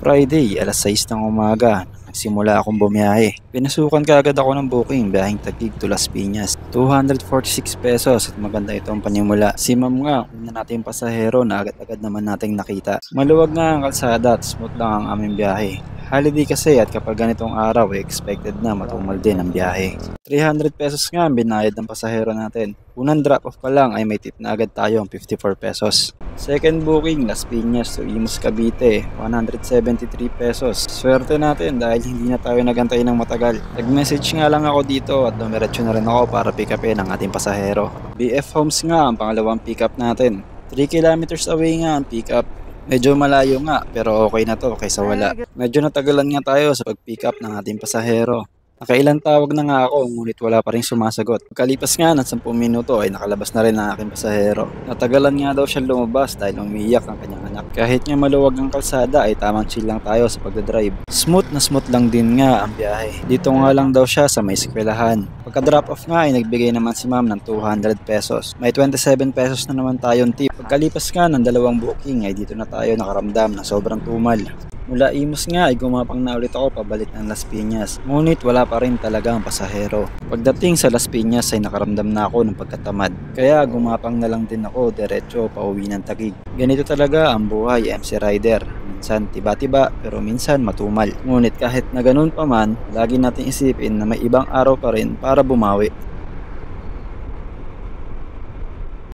Friday, alas 6 ng umaga, nagsimula akong bumiyahe. Pinasukan kaagad ako ng booking, biyaheng Taguig to Las Piñas. 246 pesos at maganda itong panimula. Si ma'am nga, una nating pasahero na agad-agad naman nating nakita. Maluwag nga ang kalsada at smooth lang ang aming biyahe. Holiday kasi at kapag ganitong araw, expected na matumal din ang biyahe. 300 pesos nga ang binayad ng pasahero natin. Unang drop-off pa lang ay may tip na agad tayo ang 54 pesos. Second booking, Las Piñas to Imus Cavite, 173 pesos. Swerte natin dahil hindi na tayo nagantay ng matagal. Nag-message nga lang ako dito at dumiretso na rin ako para pick upin ang ating pasahero. BF Homes nga ang pangalawang pick up natin. 3 kilometers away nga ang pick up. Medyo malayo nga pero okay na to kaysa wala. Medyo natagalan nga tayo sa pag-pick up ng ating pasahero. Nakailang tawag na nga ako ngunit wala pa rin sumasagot. Pagkalipas nga ng 10 minuto ay nakalabas na rin ang aking pasahero. Natagalan nga daw siya lumabas dahil umiiyak ang kanyang anak. Kahit nga maluwag ang kalsada ay tamang chill lang tayo sa pagdadrive. Smooth na smooth lang din nga ang biyahe. Dito nga lang daw siya sa may eskwelahan. Pagka drop off nga ay nagbigay naman si ma'am ng 200 pesos. May 27 pesos na naman tayong tip. Pagkalipas nga ng dalawang booking ay dito na tayo nakaramdam na sobrang tumal. Mula Imus nga ay gumapang na ulit ako pabalik ng Las Piñas. Ngunit wala pa rin talaga ang pasahero. Pagdating sa Las Piñas ay nakaramdam na ako ng pagkatamad. Kaya gumapang na lang din ako diretso pauwi ng Taguig. Ganito talaga ang buhay MC Rider. Minsan tiba-tiba pero minsan matumal. Ngunit kahit na ganun pa man, lagi natin isipin na may ibang araw pa rin para bumawi.